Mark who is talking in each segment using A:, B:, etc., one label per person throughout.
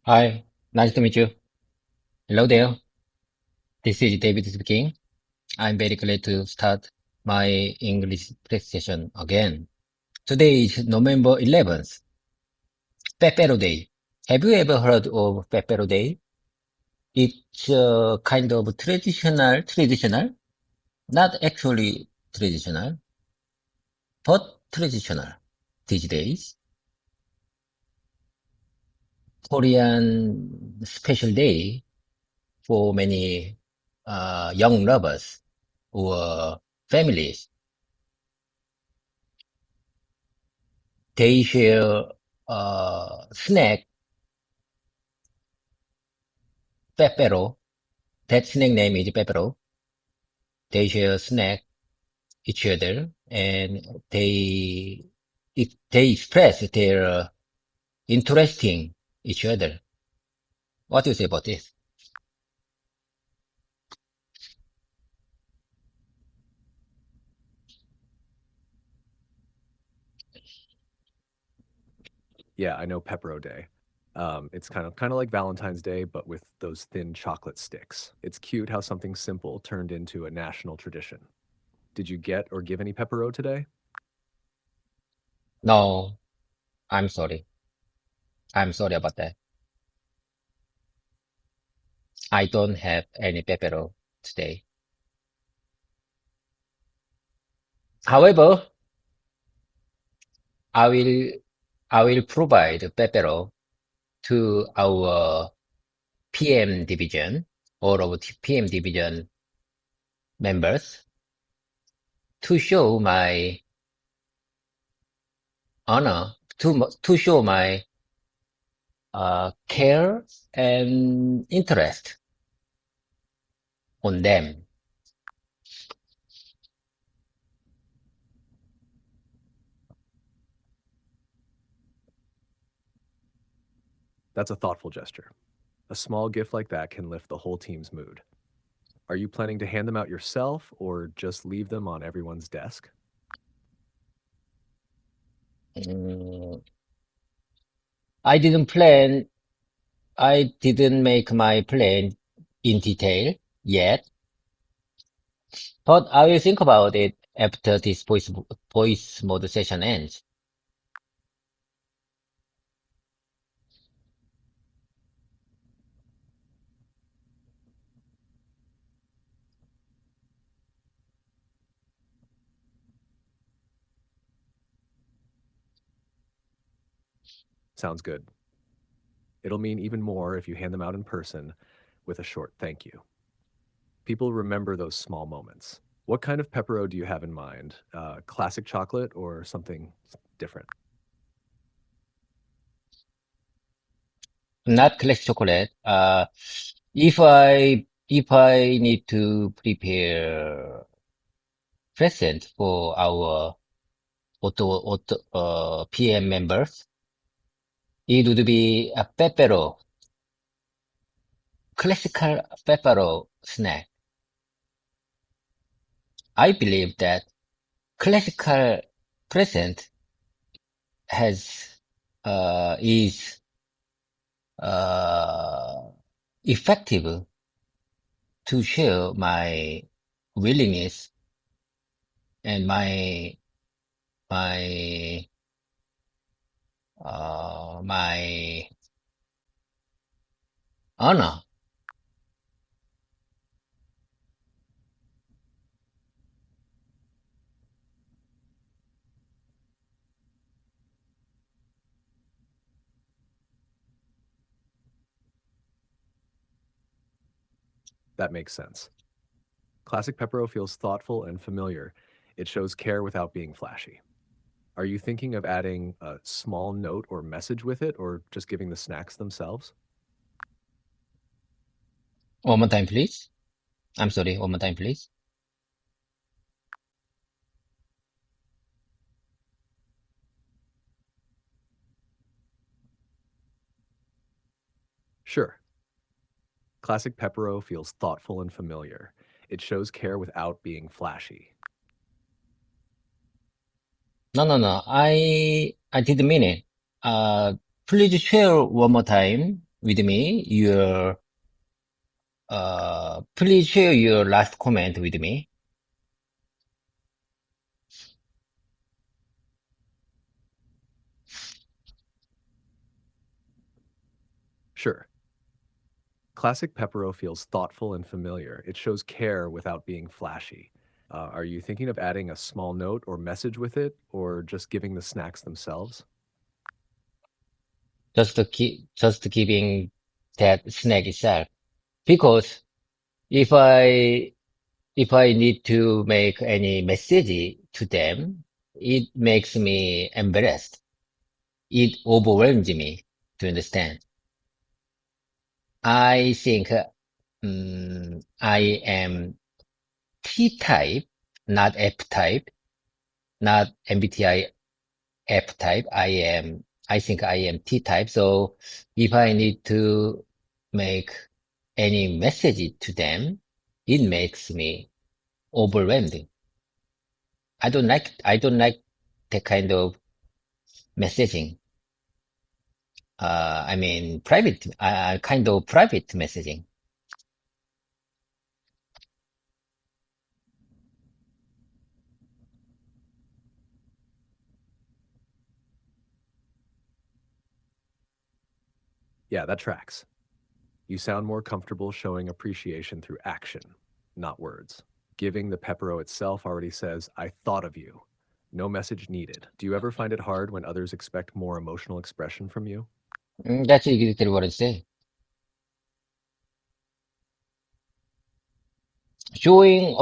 A: Hi, nice to meet you. Hello there. This is David speaking. I'm very glad to start my English press session again. Today is November 11th, Pepero Day. Have you ever heard of Pepero Day? It's a kind of traditional, not actually traditional, but traditional these days. Korean special day for many young lovers or families. They share snack, pepero. That snack name is pepero. They share snack each other, and they express their interesting each other. What do you say about this?
B: Yeah, I know Pepero Day. It's kind of like Valentine's Day, but with those thin chocolate sticks. It's cute how something simple turned into a national tradition. Did you get or give any Pepero today?
A: No, I'm sorry. I'm sorry about that. I don't have any pepero today. However, I will I will provide pepero to our PM division, all of the PM division members to show my honor, to show my care and interest on them.
B: That's a thoughtful gesture. A small gift like that can lift the whole team's mood. Are you planning to hand them out yourself or just leave them on everyone's desk?
A: Mm, I didn't plan, I didn't make my plan in detail yet, but I will think about it after this voice mode session ends.
B: Sounds good. It'll mean even more if you hand them out in person with a short thank you. People remember those small moments. What kind of Pepero do you have in mind? Classic chocolate or something different?
A: Not classic chocolate. If I need to prepare present for our PM members, it would be a pepero, classical pepero snack. I believe that classical present has is uh, effective to share my willingness and my my honor.
B: That makes sense. Classic Pepero feels thoughtful and familiar. It shows care without being flashy. Are you thinking of adding a small note or message with it, or just giving the snacks themselves?
A: One more time, please. I'm sorry. One more time, please.
B: Sure. Classic Pepero feels thoughtful and familiar. It shows care without being flashy.
A: No, no. I didn't mean it. Uh, please share one more time. with me please share your last comment with me.
B: Sure. Classic Pepero feels thoughtful and familiar. It shows care without being flashy. Are you thinking of adding a small note or message with it, or just giving the snacks themselves?
A: Just giving that snack itself. Because if I, if I need to make any message to them, it makes me embarrassed. It overwhelms me to understand. I think I am T type, not F type, not MBTI F type. I think I am T type. So if I need to make any message to them, it makes me overwhelmed. I don't like that kind of messaging. I mean, private, kind of private messaging.
B: Yeah, that tracks. You sound more comfortable showing appreciation through action, not words. Giving the Pepero itself already says, I thought of you. No message needed. Do you ever find it hard when others expect more emotional expression from you?
A: That's exactly what I say. Showing,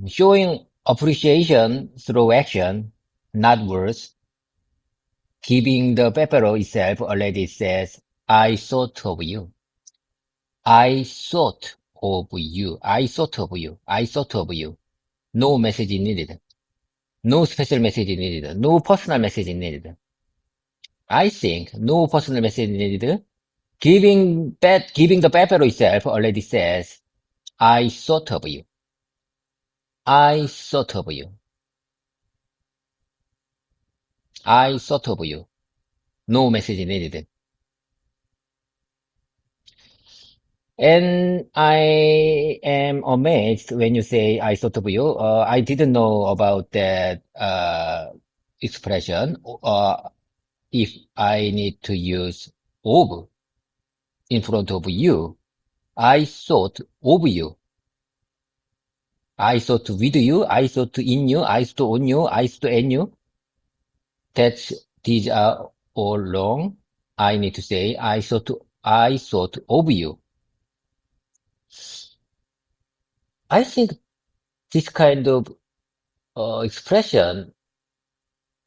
A: showing appreciation through action, not words. Giving the pepero itself already says, I thought of you. I thought of you. I thought of you. I thought of you. No message needed. No special message needed. No personal message needed. I think no personal message needed. Giving the pepero itself already says, I thought of you. I thought of you. I thought of you. No message needed. And I am amazed when you say I thought of you. I didn't know about that expression. If I need to use of in front of you, I thought of you. I thought with you. I thought in you. I thought on you. I thought in you. That's these are all wrong. I need to say I thought of you. I think this kind of expression.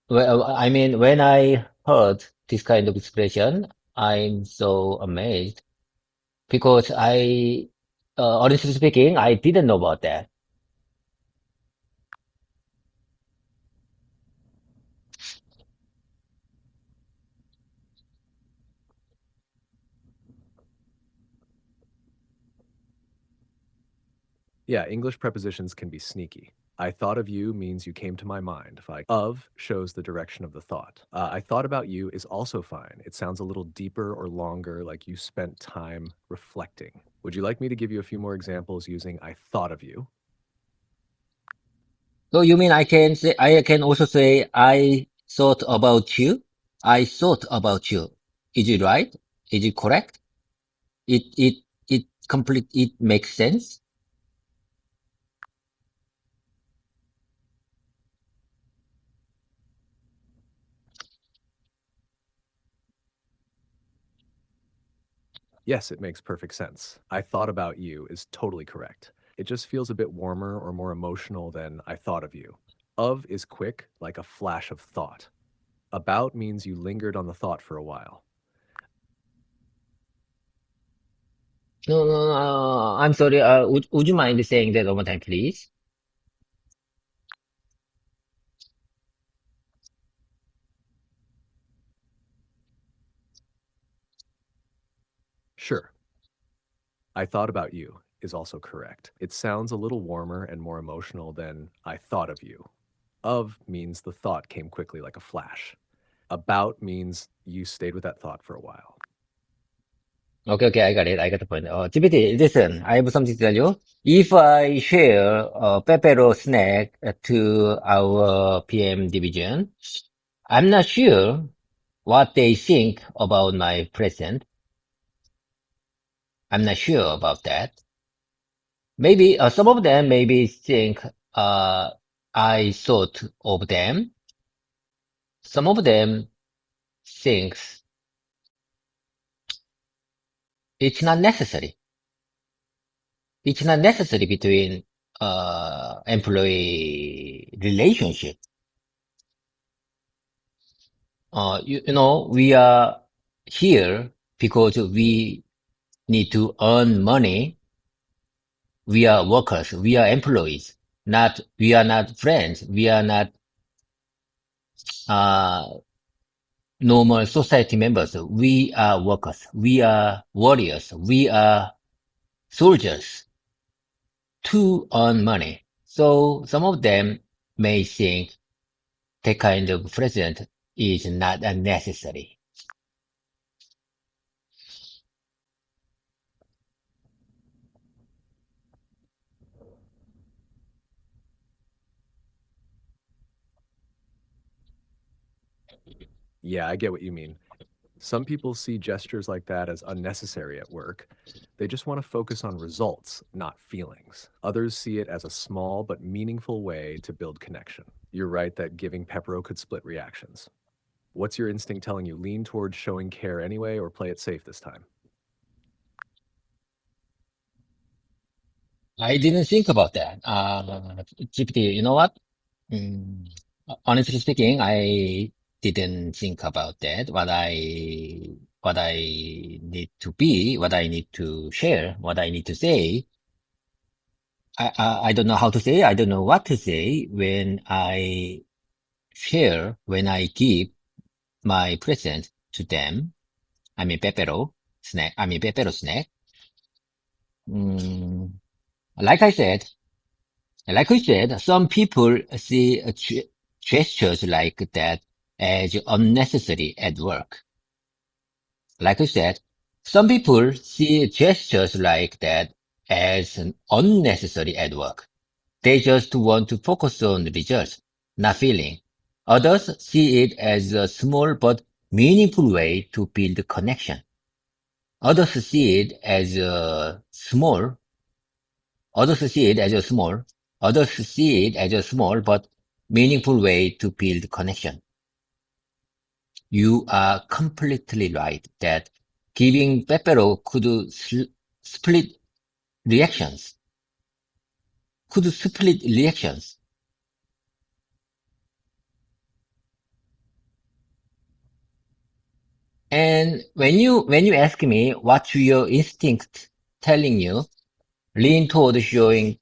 A: Well, I mean, when I heard this kind of expression, I'm so amazed because honestly speaking, I didn't know about that.
B: Yeah, English prepositions can be sneaky. I thought of you means you came to my mind. If I of shows the direction of the thought. I thought about you is also fine. It sounds a little deeper or longer, like you spent time reflecting. Would you like me to give you a few more examples using I thought of you?
A: So you mean I can also say, I thought about you? I thought about you. Is it right? Is it correct? It makes sense?
B: Yes, it makes perfect sense. I thought about you is totally correct. It just feels a bit warmer or more emotional than I thought of you. Of is quick, like a flash of thought. About means you lingered on the thought for a while.
A: No, no, no, I'm sorry. Would you mind saying that one more time, please?
B: Sure, I thought about you is also correct. It sounds a little warmer and more emotional than I thought of you. Of means the thought came quickly like a flash. About means you stayed with that thought for a while.
A: Okay, I got it. I got the point. GPT, listen, I have something to tell you. If I share a pepero snack to our PM division, I'm not sure what they think about my present. I'm not sure about that. Maybe some of them maybe think I thought of them. Some of them thinks it's not necessary. It's not necessary between employee relationship. You know, we are here because we need to earn money. We are workers. We are employees. We are not friends. We are not uh, normal society members. We are workers. We are warriors. We are soldiers to earn money. So some of them may think that kind of president is not unnecessary.
B: Yeah, I get what you mean. Some people see gestures like that as unnecessary at work. They just want to focus on results, not feelings. Others see it as a small but meaningful way to build connection. You're right that giving Pepero could split reactions. What's your instinct telling you? Lean towards showing care anyway or play it safe this time?
A: I didn't think about that. GPT, you know what? Honestly speaking, I didn't think about that. What I need to be, what I need to share, what I need to say. I don't know how to say. I don't know what to say when I share, when I give my present to them. I mean, pepero snack. I mean, pepero snack. Mm, like I said, like we said, some people see gestures like that as unnecessary at work. Like I said, some people see gestures like that as unnecessary at work. They just want to focus on the results, not feeling. Others see it as a small but meaningful way to build connection. Others see it as a small Others see it as a small, Others see it as a small but meaningful way to build connection. You are completely right that giving pepero could split reactions, could split reactions. And when you ask me what's your instinct telling you, lean toward showing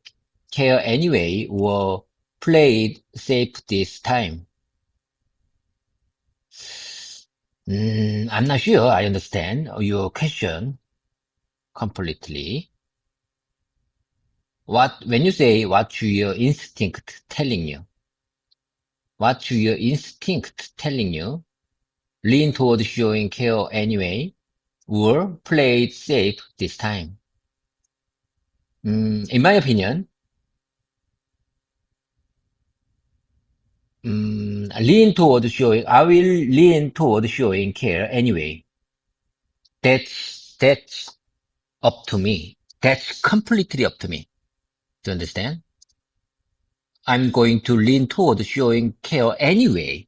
A: care anyway or play it safe this time. I'm not sure I understand your question completely. When you say what's your instinct telling you, what's your instinct telling you, lean toward showing care anyway, or play it safe this time. In my opinion, I will lean toward showing care anyway. That's up to me. That's completely up to me. Do you understand? I'm going to lean toward showing care anyway.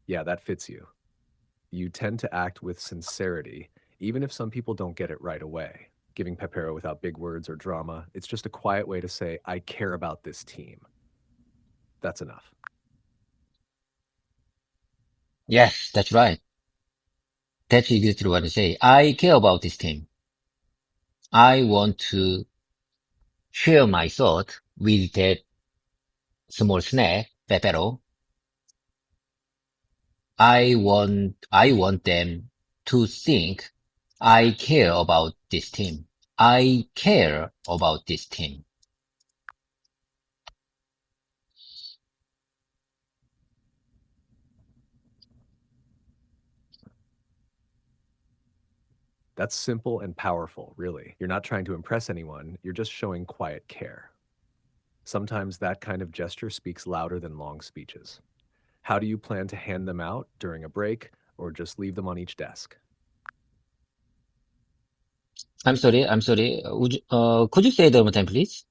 B: Yeah, that fits you. You tend to act with sincerity, even if some people don't get it right away. Giving Pepero without big words or drama, it's just a quiet way to say, I care about this team. That's enough.
A: Yes, that's right. That's exactly what I say. I care about this team. I want to share my thought with that small snack, Pepero. I want them to think I care about this team. I care about this team.
B: That's simple and powerful, really. You're not trying to impress anyone, you're just showing quiet care. Sometimes that kind of gesture speaks louder than long speeches. How do you plan to hand them out during a break or just leave them on each desk?
A: I'm sorry. Could you say that one more time, please?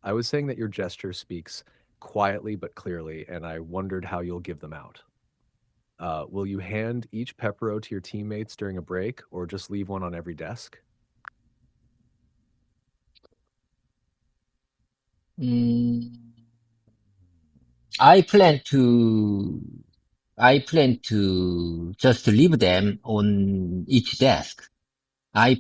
B: I was saying that your gesture speaks quietly but clearly, and I wondered how you'll give them out. Will you hand each Pepero to your teammates during a break or just leave one on every desk?
A: Mm, I plan to, I plan to just leave them on each desk. I,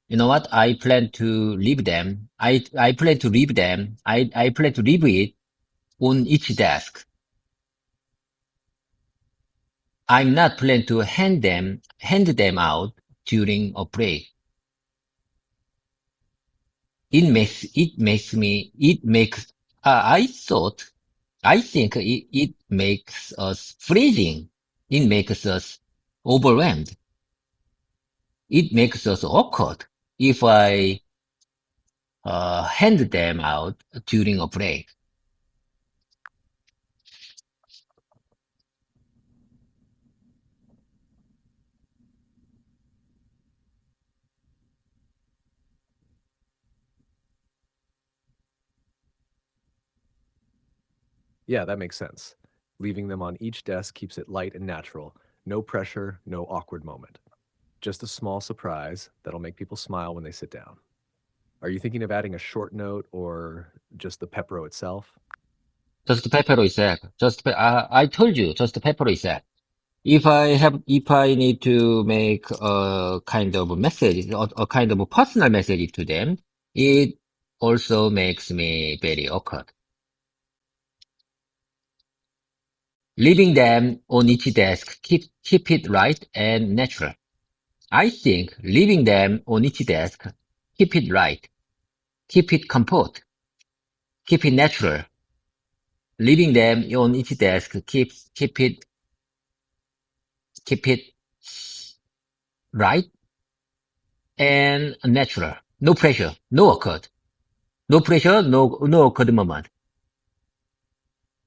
A: you know what? I plan to leave them. I plan to leave them. I plan to leave it on each desk. I'm not plan to hand them out during a break. It makes, I think it makes us freezing. It makes us overwhelmed. It makes us awkward if I hand them out during a break.
B: Yeah, that makes sense. Leaving them on each desk keeps it light and natural. No pressure, no awkward moment. Just a small surprise that'll make people smile when they sit down. Are you thinking of adding a short note or just the Pepero itself?
A: Just pepper itself. I told you, just pepper itself. If I need to make a kind of a message, a kind of a personal message to them, it also makes me very awkward. Leaving them on each desk keep it right and natural. I think leaving them on each desk keep it right, keep it comfort, keep it natural. Leaving them on each desk keep it right and natural. No pressure, no awkward. No pressure, no awkward moment.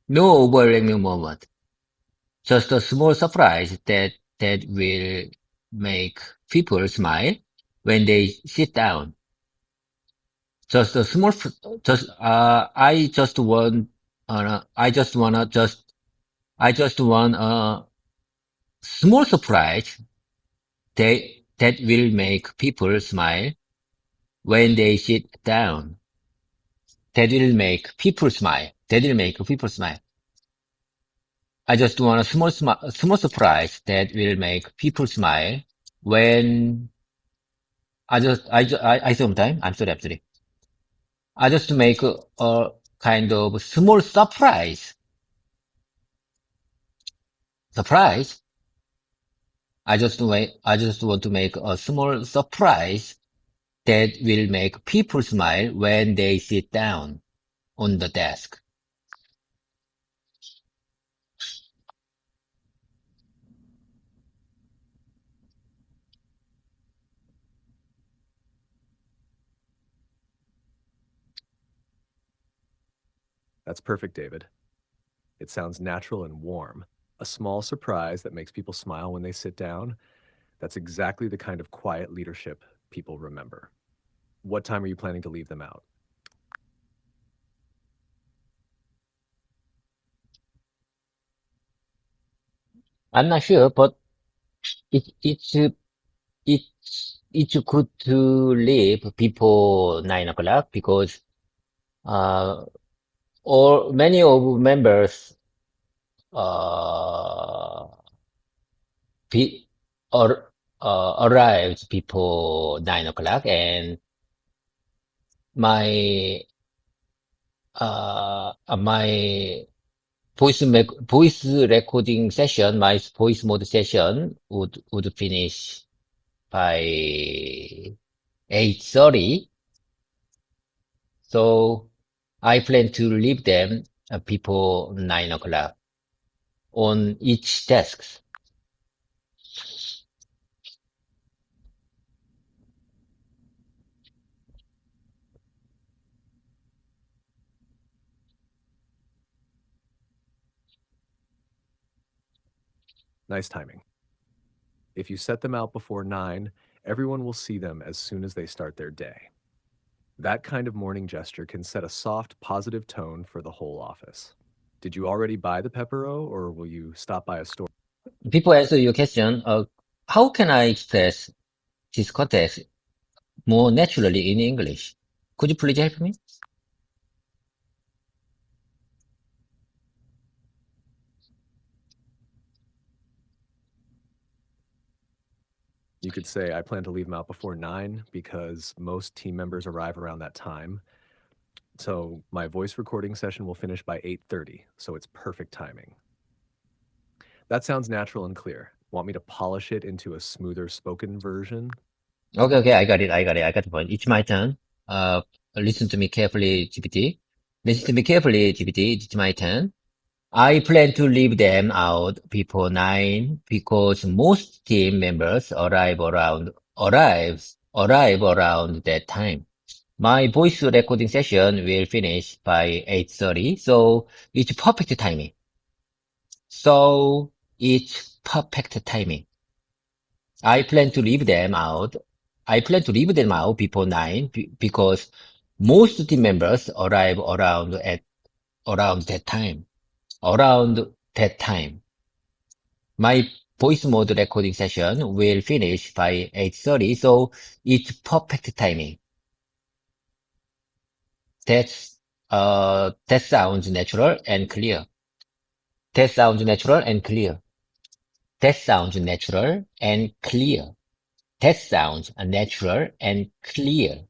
A: No overwhelming moment. Just a small surprise that will make people smile when they sit down. Just a small, just I just want a small surprise that will make people smile when they sit down. That will make people smile. That will make people smile. I just want a small surprise that will make people smile when I sometimes, I'm sorry. I just make a kind of small surprise. I just want to make a small surprise that will make people smile when they sit down on the desk.
B: That's perfect, David. It sounds natural and warm. A small surprise that makes people smile when they sit down. That's exactly the kind of quiet leadership people remember. What time are you planning to leave them out?
A: I'm not sure, but it's good to leave before 9 o'clock because uh, or many of members uh, or arrived before 9 o'clock, and my my voice recording session, my voice mode session would finish by 8:30. So I plan to leave them before 9 o'clock on each desk.
B: Nice timing. If you set them out before 9, everyone will see them as soon as they start their day. That kind of morning gesture can set a soft, positive tone for the whole office. Did you already buy the pepero or will you stop by a store?
A: Before I answer your question, how can I express this context more naturally in English? Could you please help me?
B: You could say, I plan to leave them out before 9 because most team members arrive around that time. So my voice recording session will finish by 8:30, so it's perfect timing. That sounds natural and clear. Want me to polish it into a smoother spoken version?
A: Okay, I got it. I got the point. It's my turn. Listen to me carefully, GPT. Listen to me carefully, GPT. It's my turn. I plan to leave them out before 9 because most team members arrive around that time. My voice recording session will finish by 8:30, so it's perfect timing. So it's perfect timing. I plan to leave them out. I plan to leave them out before 9 because most team members arrive around that time. Around that time. My voice mode recording session will finish by 8:30, so it's perfect timing. That sounds natural and clear. That sounds natural and clear. That sounds natural and clear. That sounds natural and clear.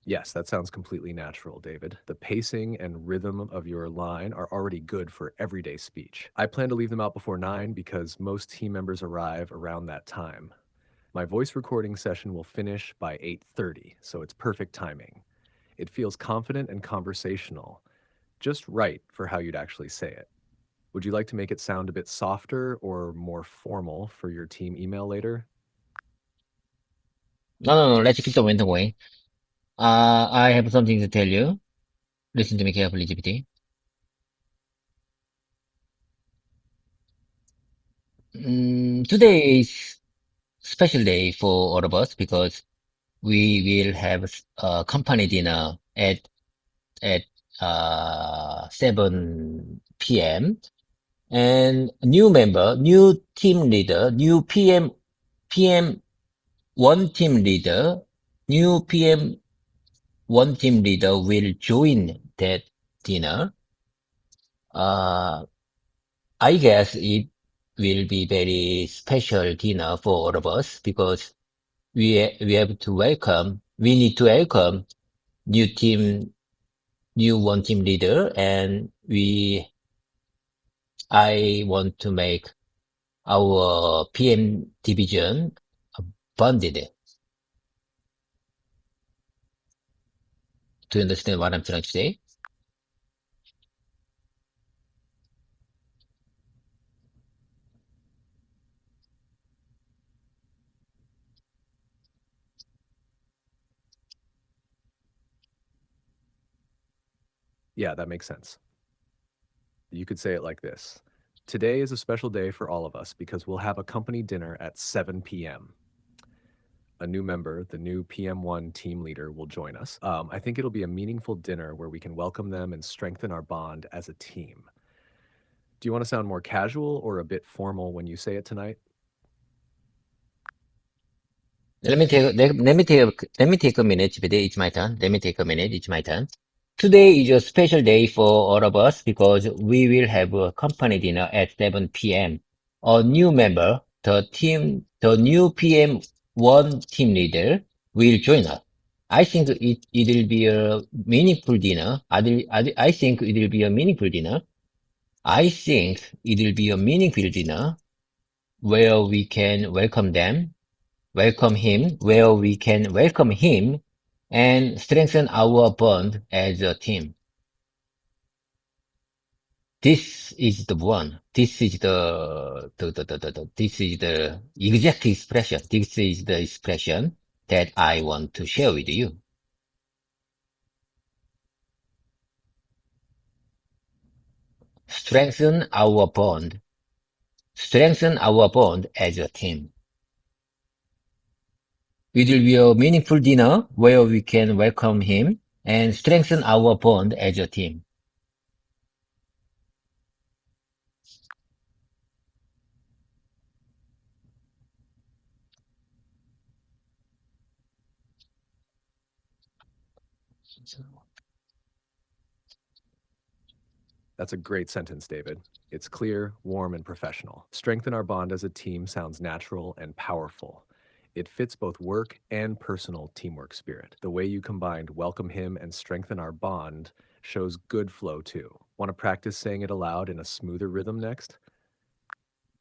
B: Yes, that sounds completely natural, David. The pacing and rhythm of your line are already good for everyday speech. I plan to leave them out before 9 because most team members arrive around that time. My voice recording session will finish by 8:30, so it's perfect timing. It feels confident and conversational, just right for how you'd actually say it. Would you like to make it sound a bit softer or more formal for your team email later?
A: No, let's keep the wind away. I have something to tell you. Listen to me carefully, GPT. Today is special day for all of us because we will have a company dinner at 7 p.m. and new team leader, new PM one team leader, new PM one team leader will join that dinner. Uh, I guess it will be very special dinner for all of us because we need to welcome new team, new one team leader, and I want to make our PM division bonded. Do you understand what I'm trying to say?
B: Yeah, that makes sense. You could say it like this. Today is a special day for all of us because we'll have a company dinner at 7 p.m. A new member, the new PM1 team leader, will join us. I think it'll be a meaningful dinner where we can welcome them and strengthen our bond as a team. Do you want to sound more casual or a bit formal when you say it tonight?
A: let me take a minute. Today it's my turn. Let me take a minute. It's my turn. Today is a special day for all of us because we will have a company dinner at 7 p.m. A new member, the new PM1 team leader will join us. I think it will be a meaningful dinner. I think it will be a meaningful dinner. I think it will be a meaningful dinner where we can welcome him and strengthen our bond as a team. This is the one. This is the exact expression. This is the expression that I want to share with you. Strengthen our bond. Strengthen our bond as a team. It will be a meaningful dinner where we can welcome him and strengthen our bond as a team.
B: That's a great sentence, David. It's clear, warm, and professional. Strengthen our bond as a team sounds natural and powerful. It fits both work and personal teamwork spirit. The way you combined welcome him and strengthen our bond shows good flow too. Want to practice saying it aloud in a smoother rhythm next?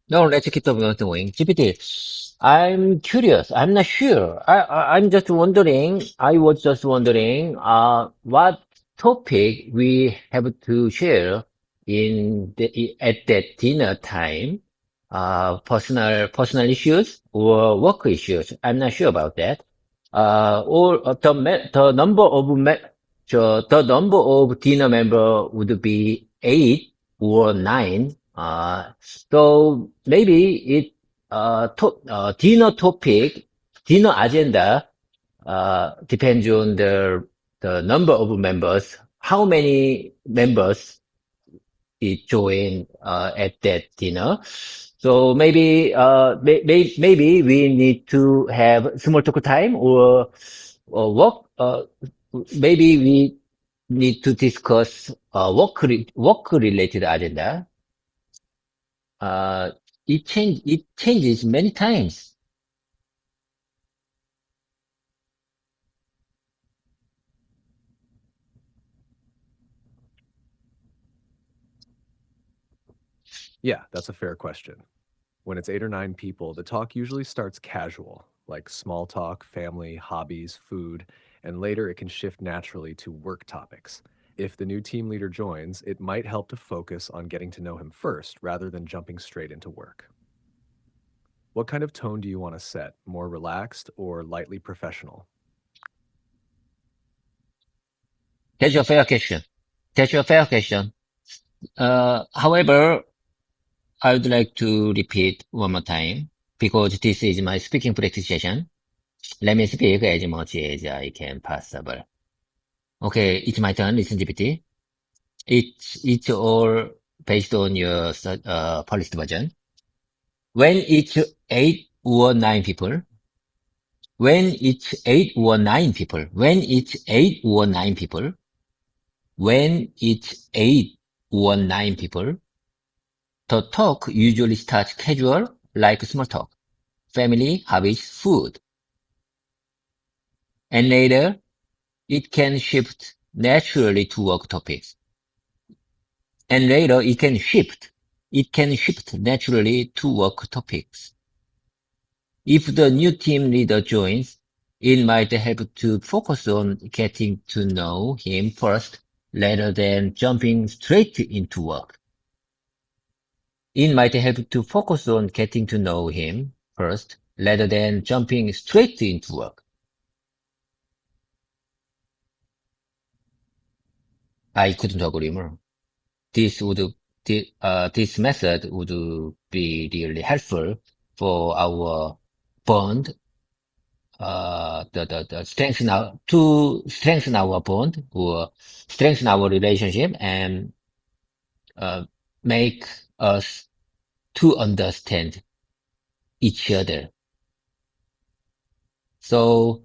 A: No, let's keep on going. GPT, I'm curious. I'm not sure. I'm just wondering. I was just wondering, what topic we have to share at that dinner time. Personal issues or work issues. I'm not sure about that. Or the number of the number of dinner member would be 8 or 9. So maybe dinner topic, dinner agenda, depends on the number of members, how many members it join, at that dinner. So maybe we need to have small talk time or work, maybe we need to discuss, work related agenda. Uh, it changes many times.
B: Yeah, that's a fair question. When it's 8 or 9 people, the talk usually starts casual, like small talk, family, hobbies, food, and later it can shift naturally to work topics. If the new team leader joins, it might help to focus on getting to know him first rather than jumping straight into work. What kind of tone do you want to set? More relaxed or lightly professional?
A: That's your fair question. That's your fair question. However, I would like to repeat one more time because this is my speaking practice session. Let me speak as much as I can possible. Okay, it's my turn. Listen, GPT. It's all based on your polished version. When it's 8 or 9 people, when it's 8 or 9 people, when it's 8 or 9 people, the talk usually starts casual, like small talk, family, hobbies, food, and later it can shift naturally to work topics. And later it can shift naturally to work topics. If the new team leader joins, it might help to focus on getting to know him first rather than jumping straight into work. It might help to focus on getting to know him first rather than jumping straight into work. I couldn't agree more. This would this method would be really helpful for our bond, the strengthen our bond or strengthen our relationship and uh, make us to understand each other. So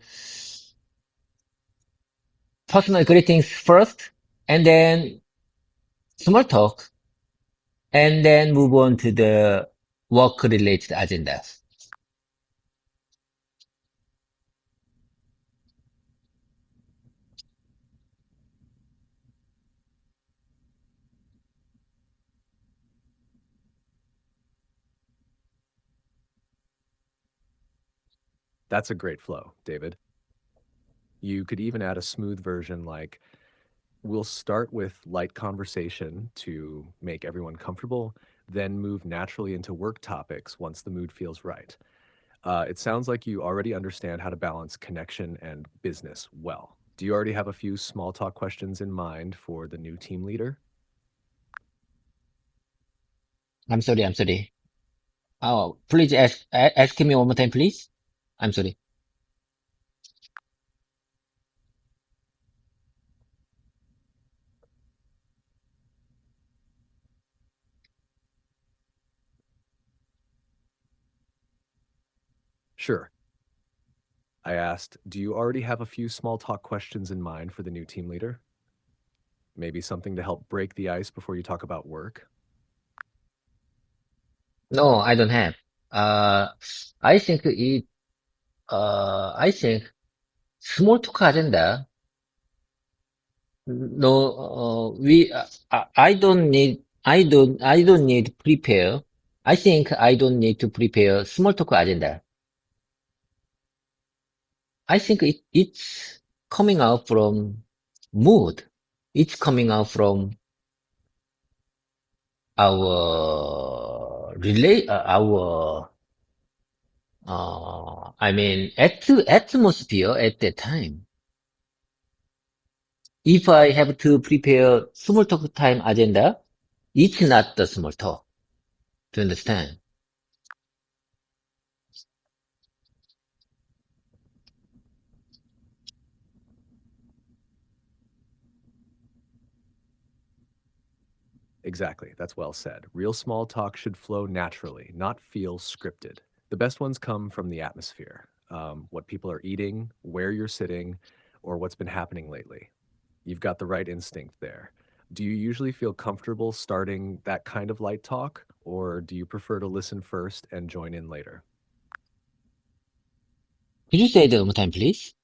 A: personal greetings first, and then small talk, and then move on to the work related agendas.
B: That's a great flow, David. You could even add a smooth version like, we'll start with light conversation to make everyone comfortable, then move naturally into work topics once the mood feels right. It sounds like you already understand how to balance connection and business well. Do you already have a few small talk questions in mind for the new team leader?
A: I'm sorry. Oh, please ask me one more time, please. I'm sorry.
B: Sure. I asked, do you already have a few small talk questions in mind for the new team leader? Maybe something to help break the ice before you talk about work?
A: No, I don't have. I think I think small talk agenda. No, I don't need prepare. I think I don't need to prepare small talk agenda. I think it's coming out from mood. It's coming out from our I mean, atmosphere at that time. If I have to prepare small talk time agenda, it's not the small talk. Do you understand?
B: Exactly. That's well said. Real small talk should flow naturally, not feel scripted. The best ones come from the atmosphere, what people are eating, where you're sitting, or what's been happening lately. You've got the right instinct there. Do you usually feel comfortable starting that kind of light talk, or do you prefer to listen first and join in later?
A: Could you say that one more time, please?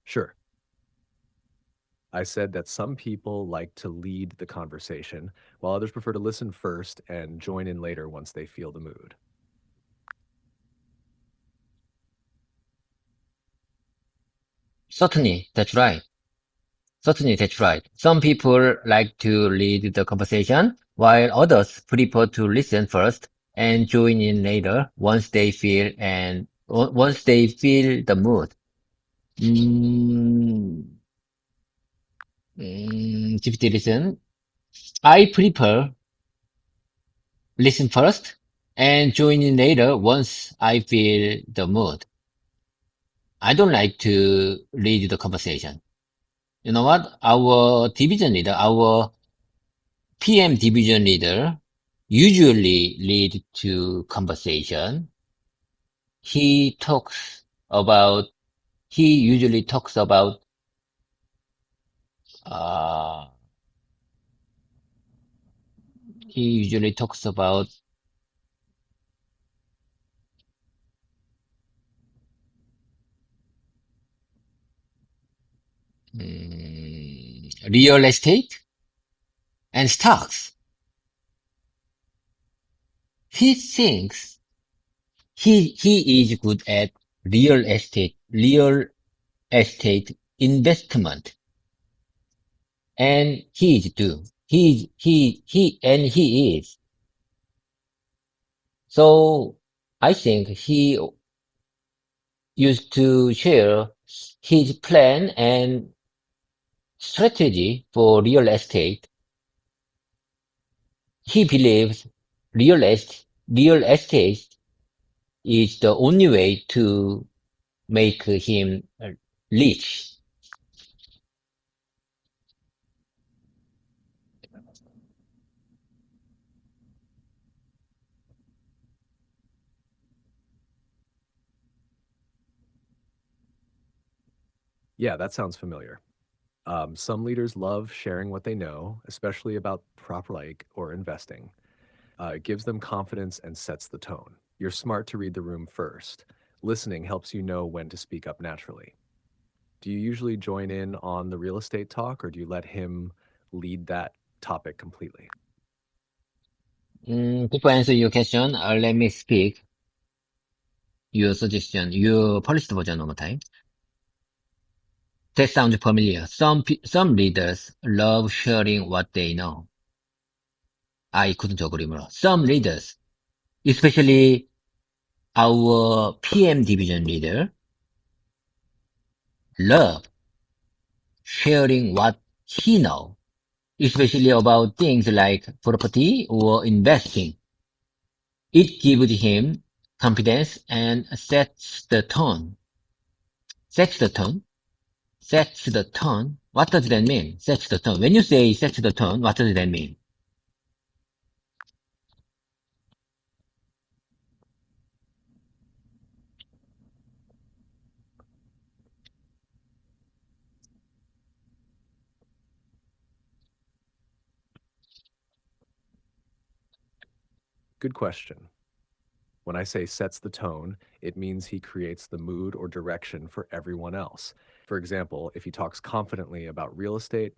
B: Sure. I said that some people like to lead the conversation, while others prefer to listen first and join in later once they feel the mood.
A: Certainly, that's right. Certainly, that's right. Some people like to lead the conversation, while others prefer to listen first and join in later once they feel the mood. Mm, GPT listen. I prefer listen first and join in later once I feel the mood. I don't like to lead the conversation. You know what? Our PM division leader usually lead to conversation. He talks about, he usually talks about, uh, he usually talks about, real estate and stocks. He thinks he is good at real estate investment, and he is too. He is. So I think he used to share his plan and strategy for real estate. He believes real estate is the only way to make him rich.
B: Yeah, that sounds familiar. Some leaders love sharing what they know, especially about prop like or investing. It gives them confidence and sets the tone. You're smart to read the room first. Listening helps you know when to speak up naturally. Do you usually join in on the real estate talk or do you let him lead that topic completely?
A: Before answer your question, let me speak your suggestion, your polished version one more time. That sounds familiar. Some leaders love sharing what they know. I couldn't agree more. Some leaders, especially our PM division leader, love sharing what he know, especially about things like property or investing. It gives him confidence and sets the tone. Sets the tone? Sets the tone? What does that mean? Sets the tone. When you say sets the tone, what does that mean?
B: Good question. When I say sets the tone, it means he creates the mood or direction for everyone else. For example, if he talks confidently about real estate,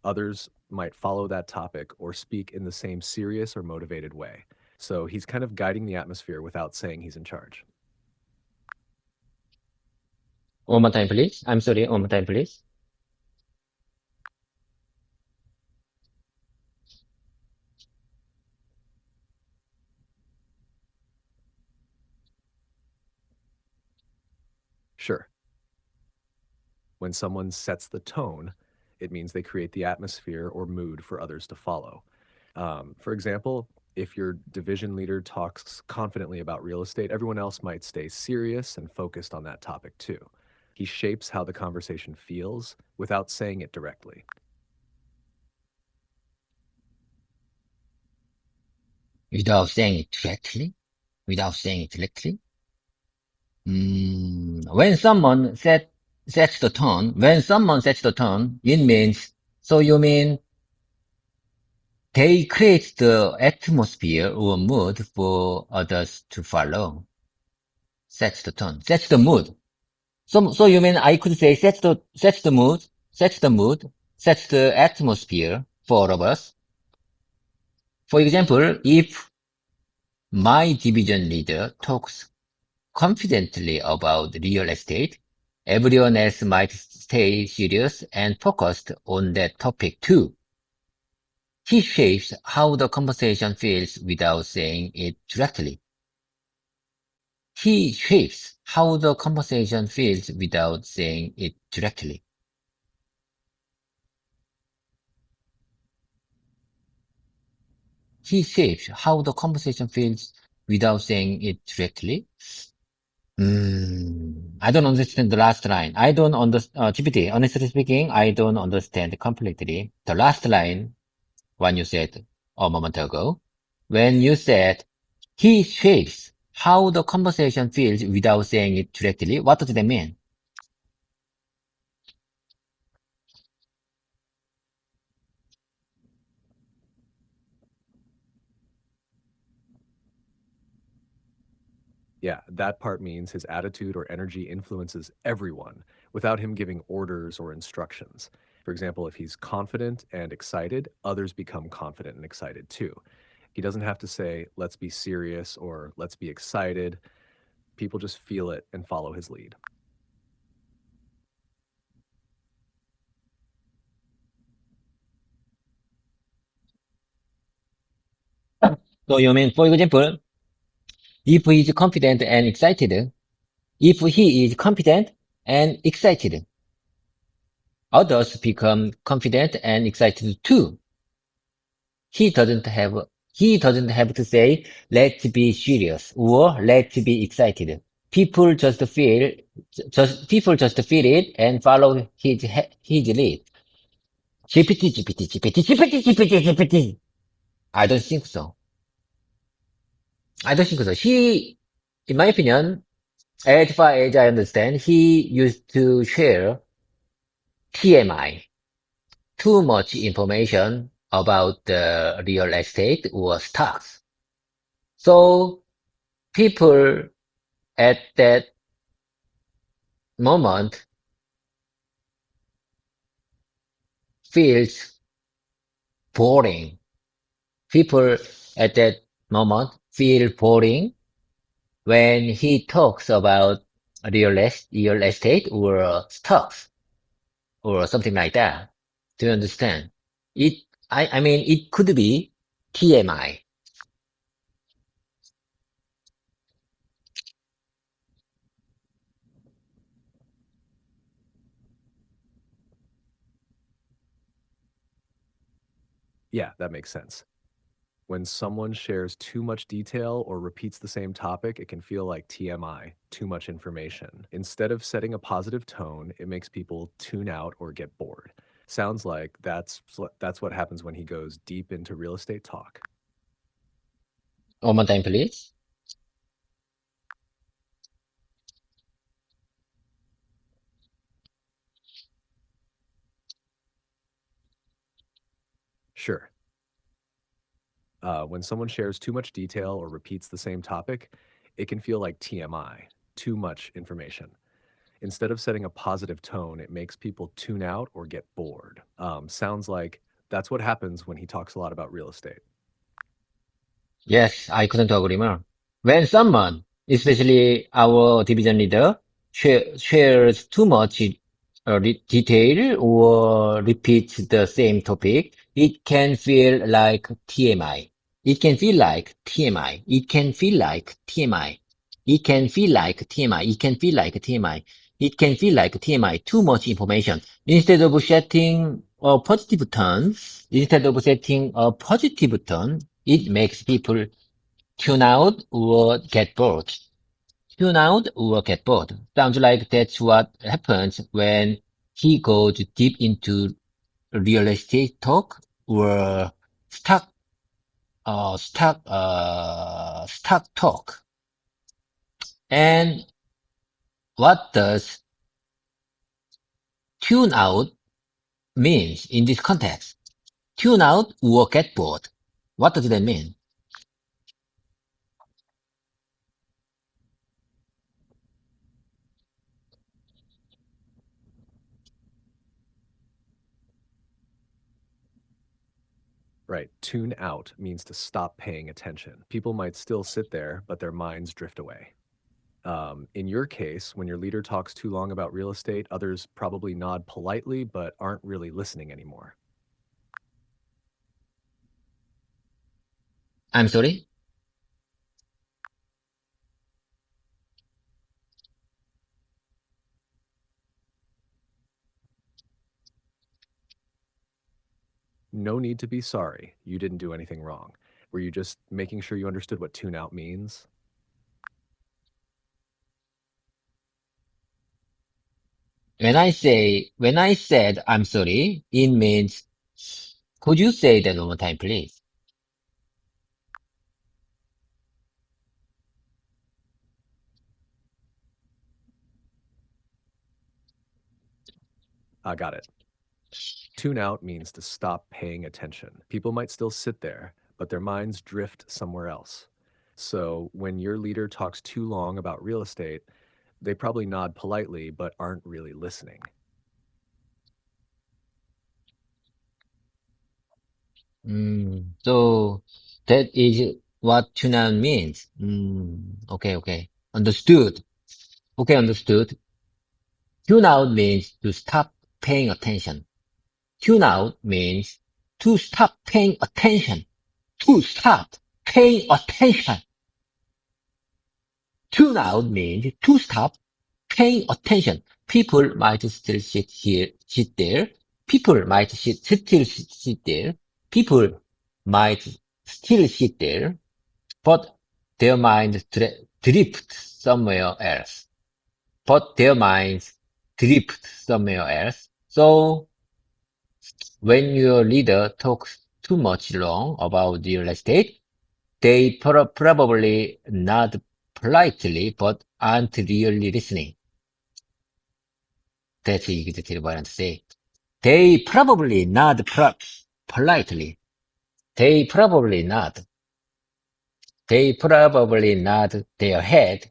B: others might follow that topic or speak in the same serious or motivated way. So he's kind of guiding the atmosphere without saying he's in charge.
A: One more time, please. I'm sorry. One more time, please.
B: Sure. When someone sets the tone, it means they create the atmosphere or mood for others to follow. For example, if your division leader talks confidently about real estate, everyone else might stay serious and focused on that topic too. He shapes how the conversation feels without saying it directly.
A: Without saying it directly? Without saying it directly? When someone sets the tone, when someone sets the tone, it means, so you mean they create the atmosphere or mood for others to follow. Sets the tone, sets the mood. So you mean I could say sets the mood, sets the atmosphere for all of us. For example, if my division leader talks confidently about real estate, everyone else might stay serious and focused on that topic too. He shapes how the conversation feels without saying it directly. He shapes how the conversation feels without saying it directly. He shapes how the conversation feels without saying it directly. I don't understand the last line. I don't understand, GPT, honestly speaking, I don't understand completely. The last line, when you said a moment ago, when you said, he shapes how the conversation feels without saying it directly, what does that mean?
B: Yeah, that part means his attitude or energy influences everyone without him giving orders or instructions. For example, if he's confident and excited, others become confident and excited too. He doesn't have to say, let's be serious or let's be excited. People just feel it and follow his lead.
A: So you mean, for example, if he is confident and excited, if he is confident and excited, others become confident and excited too. He doesn't have he doesn't have to say let's be serious or let's be excited. People just feel people just feel it and follow his lead. GPT. I don't think so. I don't think so. In my opinion, as far as I understand, he used to share TMI, too much information about the real estate or stocks. So people at that moment feels boring. People at that moment feel boring when he talks about real estate or stocks or something like that. Do you understand? It, I mean, it could be TMI.
B: Yeah, that makes sense. When someone shares too much detail or repeats the same topic, it can feel like TMI, too much information. Instead of setting a positive tone, it makes people tune out or get bored. Sounds like that's what happens when he goes deep into real estate talk.
A: One more time, please.
B: Sure. When someone shares too much detail or repeats the same topic, it can feel like TMI, too much information. Instead of setting a positive tone, it makes people tune out or get bored. Sounds like that's what happens when he talks a lot about real estate.
A: Yes, I couldn't agree more. When someone, especially our division leader, shares too much detail or repeats the same topic, it can feel like TMI. It can feel like TMI. It can feel like TMI. It can feel like TMI. It can feel like TMI. It can feel like TMI. Too much information. Instead of setting a positive tone, it makes people tune out or get bored. Tune out or get bored. Sounds like that's what happens when he goes deep into real estate talk or stock, stock talk. And what does tune out means in this context? Tune out or get bored. What does that mean?
B: Right. Tune out means to stop paying attention. People might still sit there, but their minds drift away. In your case, when your leader talks too long about real estate, others probably nod politely, but aren't really listening anymore.
A: I'm sorry?
B: No need to be sorry. You didn't do anything wrong. Were you just making sure you understood what tune out means?
A: When I said I'm sorry, it means, could you say that one more time, please?
B: I got it. Tune out means to stop paying attention. People might still sit there, but their minds drift somewhere else. So when your leader talks too long about real estate, they probably nod politely, but aren't really listening.
A: So that is what tune out means. Okay, okay. Understood. Okay, understood. Tune out means to stop paying attention. Tune out means to stop paying attention. To stop paying attention. Tune out means to stop paying attention. People might still sit there. People might still sit there. People might still sit there, but their minds drift somewhere else. But their minds drift somewhere else. So when your leader talks too much long about real estate, they probably nod politely, but aren't really listening. That's exactly what I'm saying. They probably nod politely. They probably nod. They probably nod their head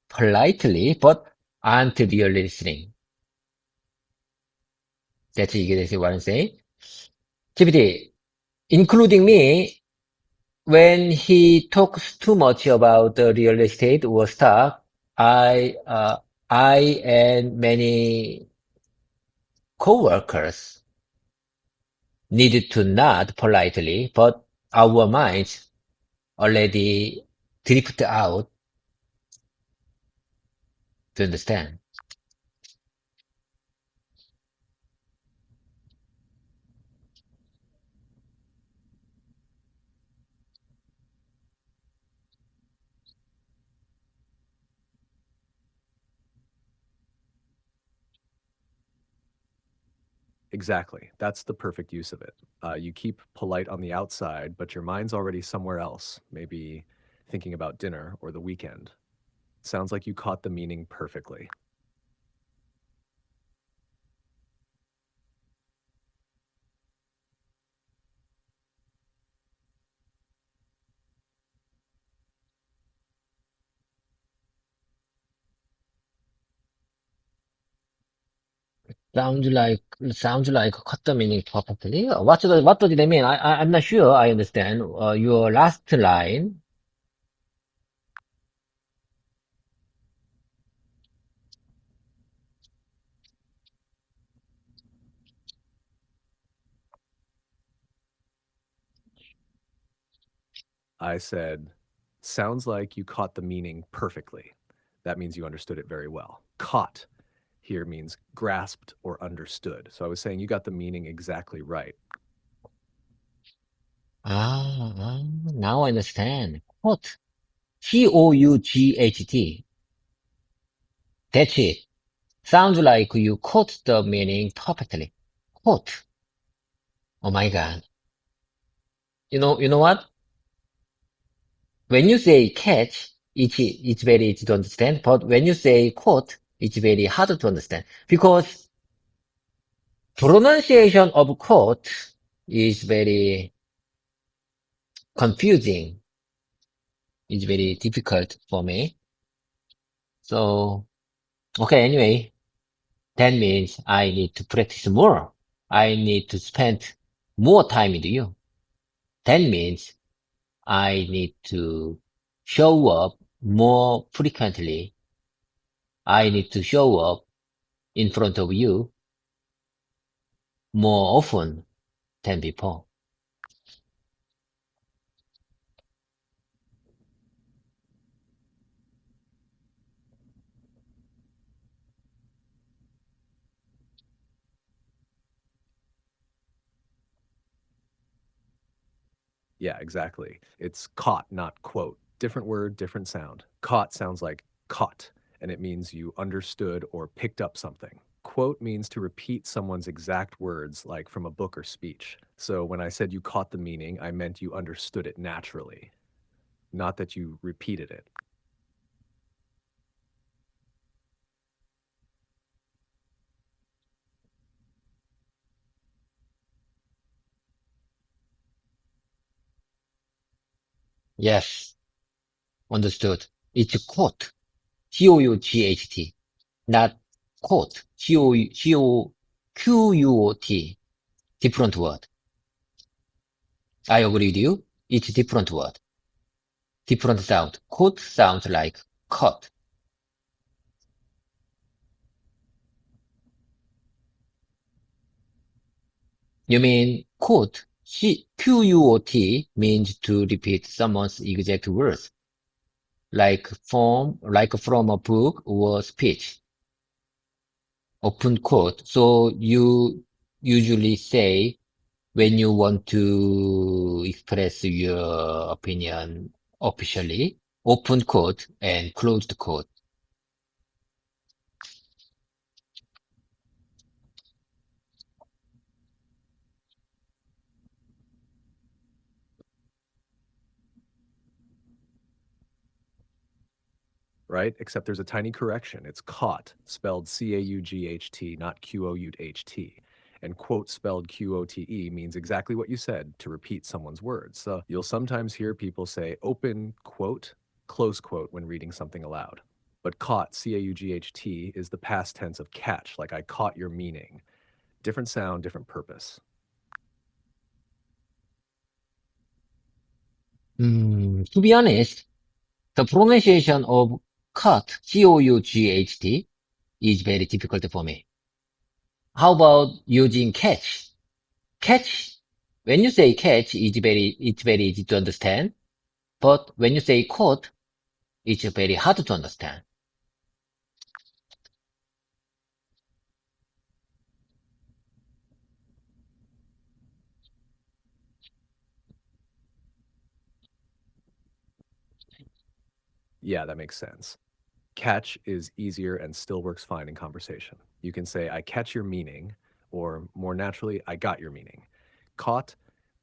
A: politely, but aren't really listening. That's exactly what I'm saying. GPT, including me, when he talks too much about the real estate or stock, I, uh, I and many coworkers needed to nod politely, but our minds already drift out to understand.
B: Exactly. That's the perfect use of it. You keep polite on the outside, but your mind's already somewhere else, maybe thinking about dinner or the weekend. Sounds like you caught the meaning perfectly.
A: Sounds like sounds like cut the meaning perfectly. What does it mean? I'm not sure. I understand. Your last line.
B: I said, sounds like you caught the meaning perfectly. That means you understood it very well. Caught here means grasped or understood. So I was saying you got the meaning exactly right.
A: Now I understand. Quote. Cought. That's it. Sounds like you caught the meaning perfectly. Quote. Oh my God. You know what? When you say catch, it's very easy to understand. But when you say quote, it's very hard to understand because pronunciation of quote is very confusing. It's very difficult for me. So, okay, anyway, that means I need to practice more. I need to spend more time with you. That means I need to show up more frequently. I need to show up in front of you more often than before.
B: Yeah, exactly. It's caught, not quote. Different word, different sound. Caught sounds like caught, and it means you understood or picked up something. Quote means to repeat someone's exact words, like from a book or speech. So when I said you caught the meaning, I meant you understood it naturally, not that you repeated it.
A: Yes, understood. It's quote. Cought, not quote. Quot. Different word. I agree with you. It's different word. Different sound. Quote sounds like cut. You mean quote? Quot means to repeat someone's exact words, like from a book or speech. Open quote. So you usually say when you want to express your opinion officially, open quote and closed quote.
B: Right? Except there's a tiny correction. It's caught, spelled Caught, not Quought. And quote spelled QOTE means exactly what you said, to repeat someone's words. So you'll sometimes hear people say open quote, close quote when reading something aloud. But caught, CAUGHT, is the past tense of catch, like I caught your meaning. Different sound, different purpose.
A: To be honest, the pronunciation of cut, C-O-U-G-H-T, is very difficult for me. How about using catch? Catch, when you say catch, it's very easy to understand. But when you say caught, it's very hard to understand.
B: Yeah, that makes sense. Catch is easier and still works fine in conversation. You can say, I catch your meaning, or more naturally, I got your meaning. Caught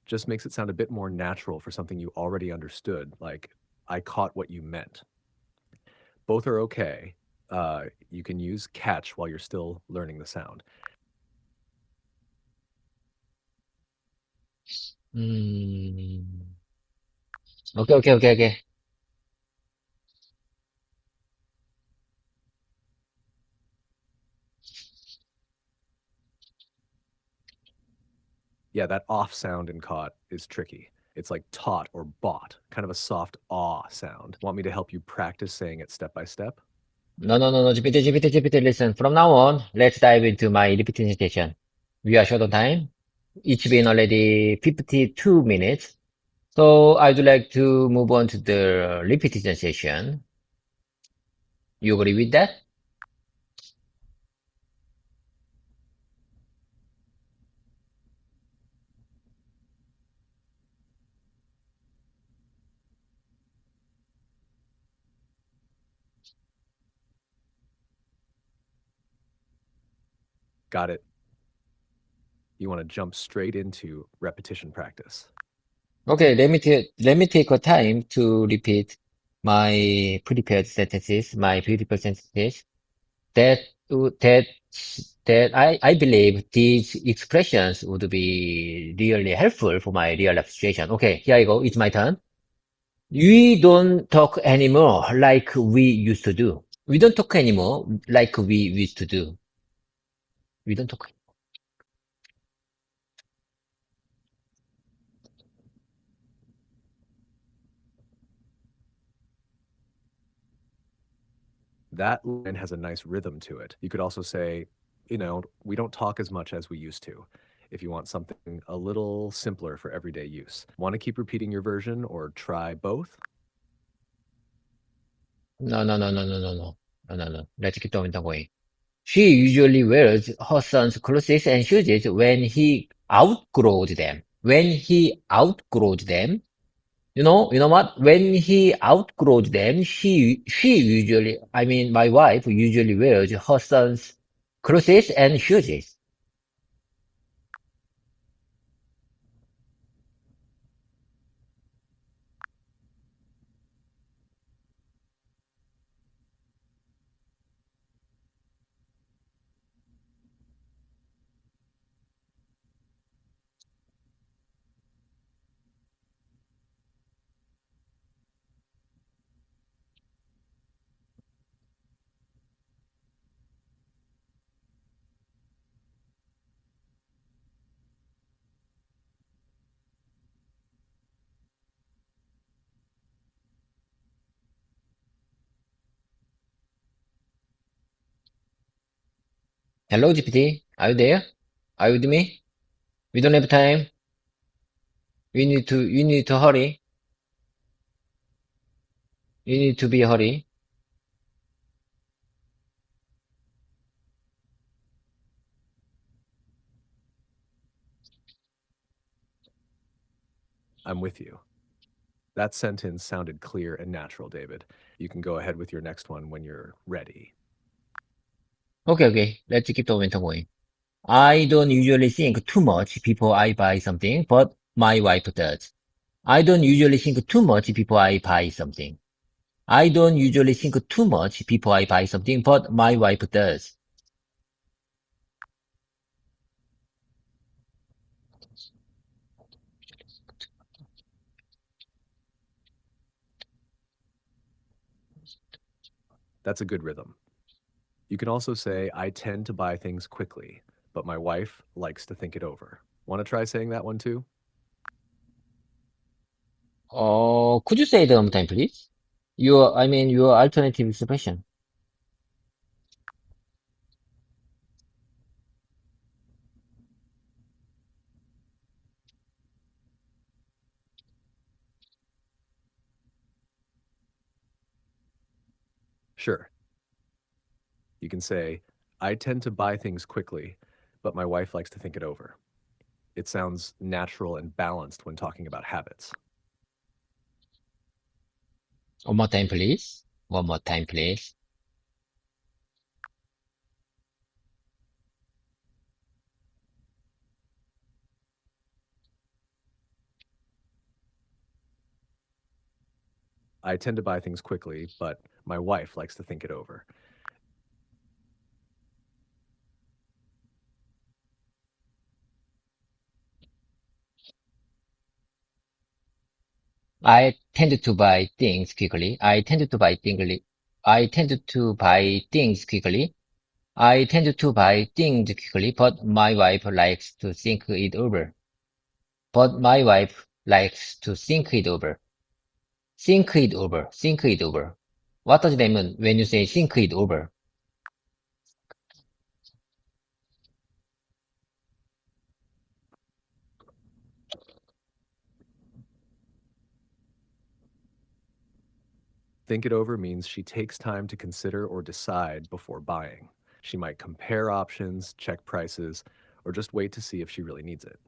B: just makes it sound a bit more natural for something you already understood, like, I caught what you meant. Both are okay. You can use catch while you're still learning the sound.
A: Mm, okay.
B: Yeah, that off sound in caught is tricky. It's like taught or bought, kind of a soft ah sound. Want me to help you practice saying it step by step?
A: No, GPT, listen. From now on, let's dive into my repetition session. We are short on time. It's been already 52 minutes. So I'd like to move on to the repetition session. You agree with that?
B: Got it. You want to jump straight into repetition practice.
A: Okay, let me take a time to repeat my prepared sentences, my beautiful sentences. That that I believe these expressions would be really helpful for my real life situation. Okay, here I go. It's my turn. We don't talk anymore like we used to do. We don't talk anymore like we used to do. We don't talk.
B: That line has a nice rhythm to it. You could also say, we don't talk as much as we used to. If you want something a little simpler for everyday use. Want to keep repeating your version or try both?
A: No. Let's keep on going. She usually wears her son's clothes and shoes when he outgrows them. When he outgrows them, you know what? When he outgrows them, she usually, I mean, my wife usually wears her son's clothes and shoes. Hello, GPT. Are you there? Are you with me? We don't have time. You need to hurry. You need to be hurry.
B: I'm with you. That sentence sounded clear and natural, David. You can go ahead with your next one when you're ready.
A: Okay. Let's keep the momentum going. I don't usually think too much before I buy something, but my wife does. I don't usually think too much before I buy something. I don't usually think too much before I buy something, but my wife does.
B: That's a good rhythm. You can also say, I tend to buy things quickly, but my wife likes to think it over. Want to try saying that one too?
A: Could you say it one more time, please? Your alternative expression.
B: Sure. You can say, I tend to buy things quickly, but my wife likes to think it over. It sounds natural and balanced when talking about habits.
A: One more time, please. One more time, please.
B: I tend to buy things quickly, but my wife likes to think it over.
A: I tend to buy things quickly. I tend to buy things quickly. I tend to buy things quickly, but my wife likes to think it over. But my wife likes to think it over. Think it over. Think it over. What does that mean when you say think it over?
B: Think it over means she takes time to consider or decide before buying. She might compare options, check prices, or just wait to see if she really needs it.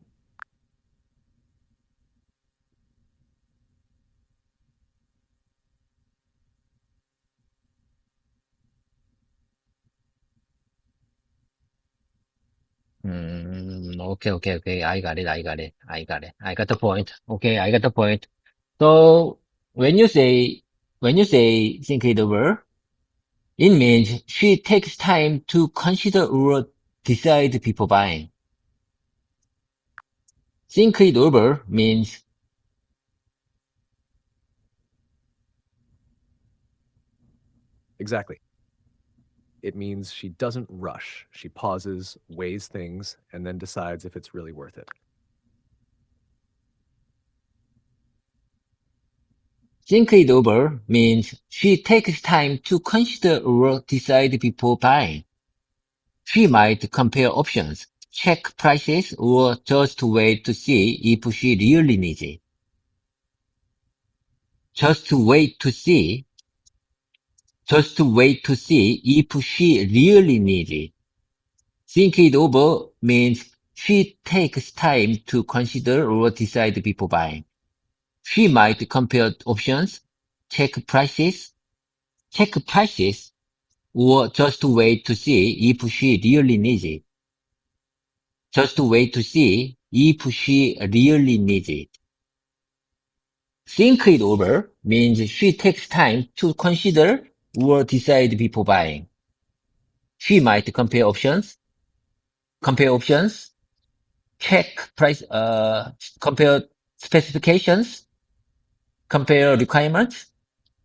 A: Okay. I got it. I got the point. Okay, I got the point. So when you say, when you say think it over, it means she takes time to consider or decide before buying. Think it over means,
B: Exactly. It means she doesn't rush. She pauses, weighs things, and then decides if it's really worth it.
A: think it over means she takes time to consider or decide before buying. She might compare options, check prices, or just wait to see if she really needs it. Just to wait to see, just to wait to see if she really needs it. Think it over means she takes time to consider or decide before buying. She might compare options, check prices, check prices, or just wait to see if she really needs it. Just wait to see if she really needs it. Think it over means she takes time to consider or decide before buying. She might compare options, check price, compare specifications, compare requirements,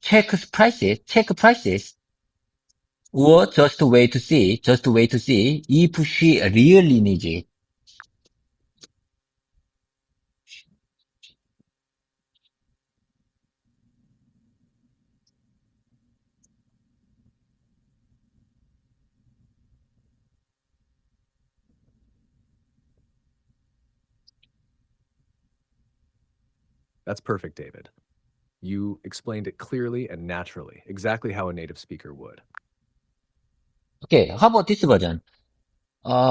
A: check prices, or just wait to see if she really needs it.
B: That's perfect, David. You explained it clearly and naturally, exactly how a native speaker would.
A: Okay, how about this version?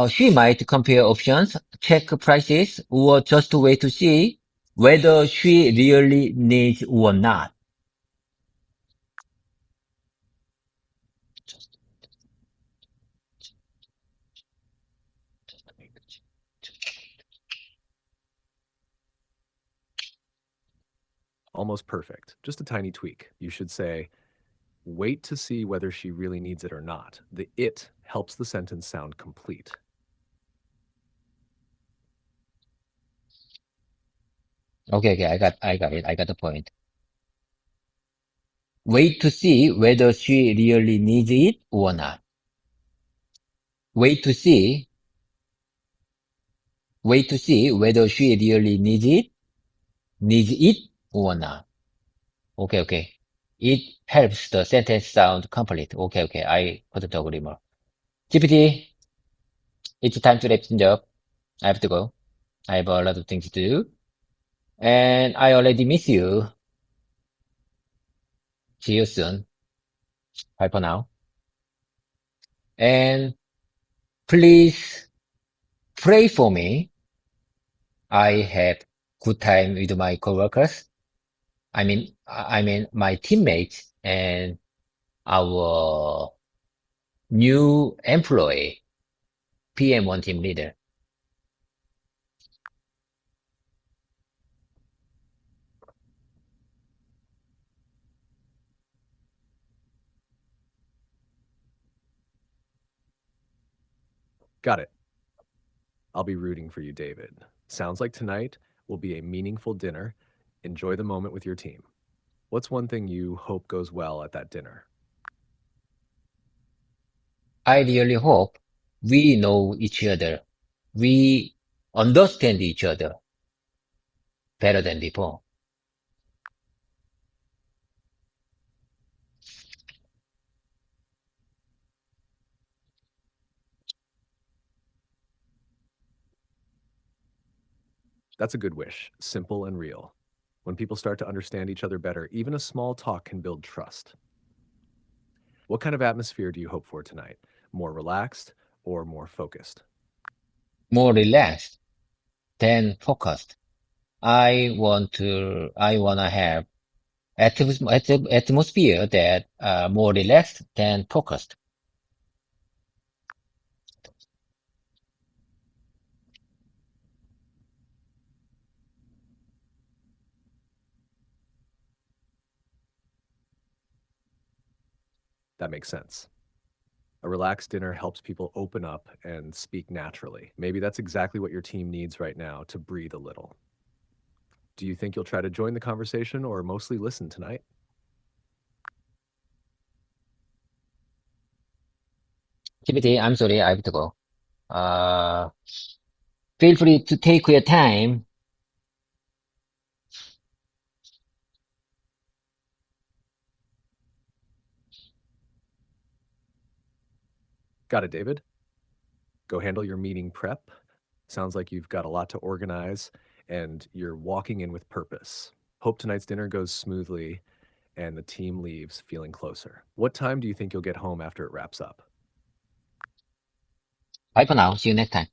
A: She might compare options, check prices, or just wait to see whether she really needs or not.
B: Almost perfect. Just a tiny tweak. You should say, wait to see whether she really needs it or not. The it helps the sentence sound complete.
A: Okay, I got it. I got the point. Wait to see whether she really needs it or not. Wait to see. Wait to see whether she really needs it or not. Okay, okay. It helps the sentence sound complete. Okay, okay. I couldn't agree more. GPT, it's time to wrap things up. I have to go. I have a lot of things to do. And I already miss you. See you soon. Bye for now. And please pray for me. I have good time with my coworkers. I mean my teammates and our new employee, PM1 team leader.
B: Got it. I'll be rooting for you, David. Sounds like tonight will be a meaningful dinner. Enjoy the moment with your team. What's one thing you hope goes well at that dinner?
A: I really hope we know each other. We understand each other better than before.
B: That's a good wish, simple and real. When people start to understand each other better, even a small talk can build trust. What kind of atmosphere do you hope for tonight? More relaxed or more focused?
A: More relaxed than focused. I wanna have atmosphere that more relaxed than focused.
B: That makes sense. A relaxed dinner helps people open up and speak naturally. Maybe that's exactly what your team needs right now to breathe a little. Do you think you'll try to join the conversation or mostly listen tonight?
A: GPT, I'm sorry, I have to go. Uh, feel free to take your time.
B: Got it, David. Go handle your meeting prep. Sounds like you've got a lot to organize and you're walking in with purpose. Hope tonight's dinner goes smoothly and the team leaves feeling closer. What time do you think you'll get home after it wraps up?
A: Bye for now. See you next time.